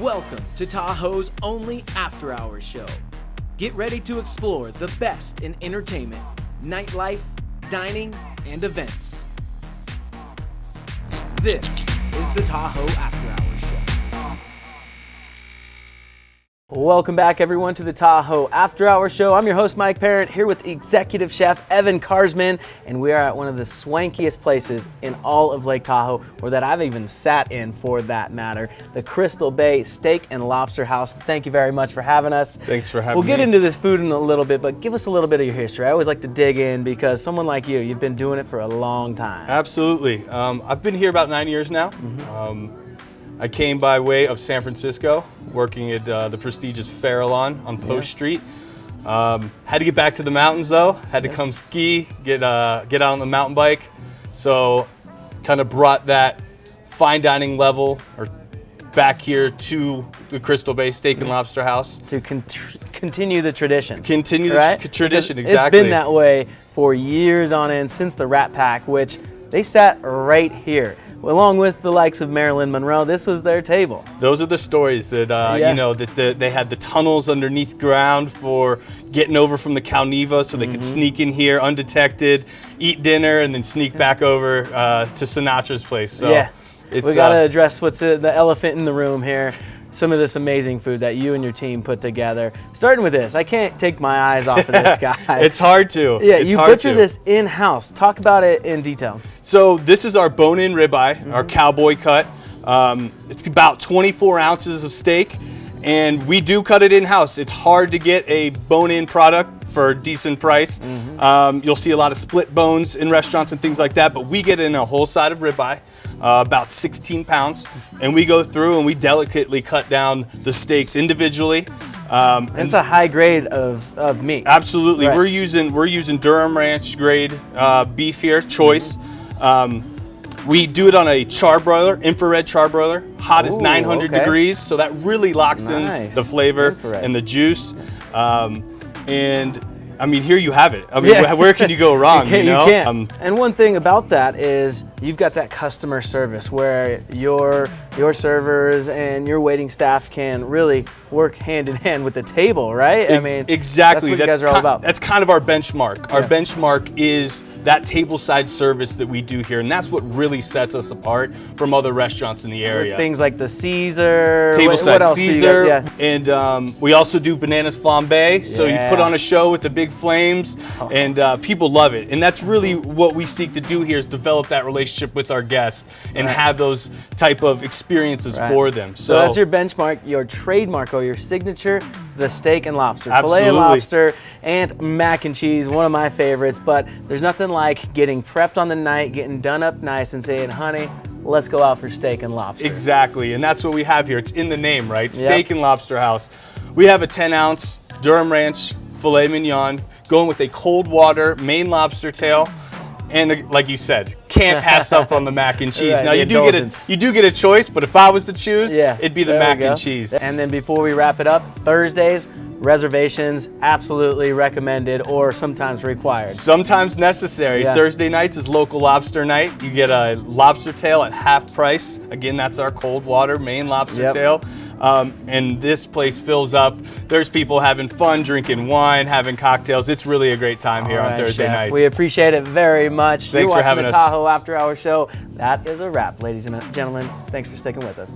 Welcome to Tahoe's only after-hours show. Get ready to explore the best in entertainment, nightlife, dining, and events. This is the Tahoe After Hours Show. Welcome back, everyone, to the Tahoe After Hours Show. I'm your host, Mike Parent, here with Executive Chef Evan Karsman, and we are at one of the swankiest places in all of Lake Tahoe, or that I've even sat in for that matter, the Crystal Bay Steak and Lobster House. Thank you very much for having us. Thanks for having me. We'll get into this food in a little bit, but give us a little bit of your history. I always like to dig in because someone like you, you've been doing it for a long time. Absolutely. I've been here about 9 years now. I came by way of San Francisco, working at the prestigious Farallon on Post Street. Had to get back to the mountains though. Had to come ski, get out on the mountain bike. So kind of brought that fine dining level back here to the Crystal Bay Steak and Lobster House. To continue the tradition. Continue right? the tradition, Because exactly. It's been that way for years on end, since the Rat Pack, which they sat right here. Along with the likes of Marilyn Monroe, this was their table. Those are the stories that, you know, that they had the tunnels underneath ground for getting over from the Calneva so they could sneak in here undetected, eat dinner, and then sneak back over to Sinatra's place. So yeah, it's, we got to address what's the elephant in the room here. Some of this amazing food that you and your team put together. Starting with this, I can't take my eyes off of this guy. It's hard to. Yeah, it's you hard butcher to. this in-house. Talk about it in detail. So this is our bone-in ribeye, our cowboy cut. It's about 24 ounces of steak, and we do cut it in-house. It's hard to get a bone-in product for a decent price. You'll see a lot of split bones in restaurants and things like that, but we get in a whole side of ribeye. About 16 pounds, and we go through and we delicately cut down the steaks individually. And it's a high grade of meat. Absolutely, right. we're using Durham Ranch grade beef here, choice. We do it on a charbroiler, infrared charbroiler, hot as 900 degrees, so that really locks in the flavor and the juice. And I mean, here you have it. I mean, where can you go wrong? You can't. And one thing about that is you've got that customer service where your servers and your waiting staff can really work hand in hand with the table, right? I mean, exactly. That's what you guys are all about. That's kind of our benchmark. Our benchmark is that tableside service that we do here, and that's what really sets us apart from other restaurants in the area. Things like the Caesar, tableside what else Caesar, and we also do bananas flambe. So you put on a show with the big flames, and people love it. And that's really what we seek to do here, is develop that relationship with our guests and have those type of experiences for them. So that's your benchmark, your trademark, or your signature, the steak and lobster. Absolutely. Filet and lobster and mac and cheese, one of my favorites, but there's nothing like getting prepped on the night, getting done up nice and saying, honey, let's go out for steak and lobster. Exactly, and that's what we have here. It's in the name, right? Steak and Lobster House. We have a 10-ounce Durham Ranch filet mignon, going with a cold water Maine lobster tail, and like you said, can't pass up on the mac and cheese. Now you do get a choice, but if I was to choose, it'd be the mac and cheese. And then before we wrap it up, Thursdays, reservations absolutely recommended or sometimes required. Sometimes necessary. Thursday nights is local lobster night. You get a lobster tail at half price. Again, that's our cold water Maine lobster tail. And this place fills up. There's people having fun, drinking wine, having cocktails. It's really a great time here on Thursday nights. We appreciate it very much. Thanks for having us. You're watching the Tahoe After Hours Show. That is a wrap, ladies and gentlemen. Thanks for sticking with us.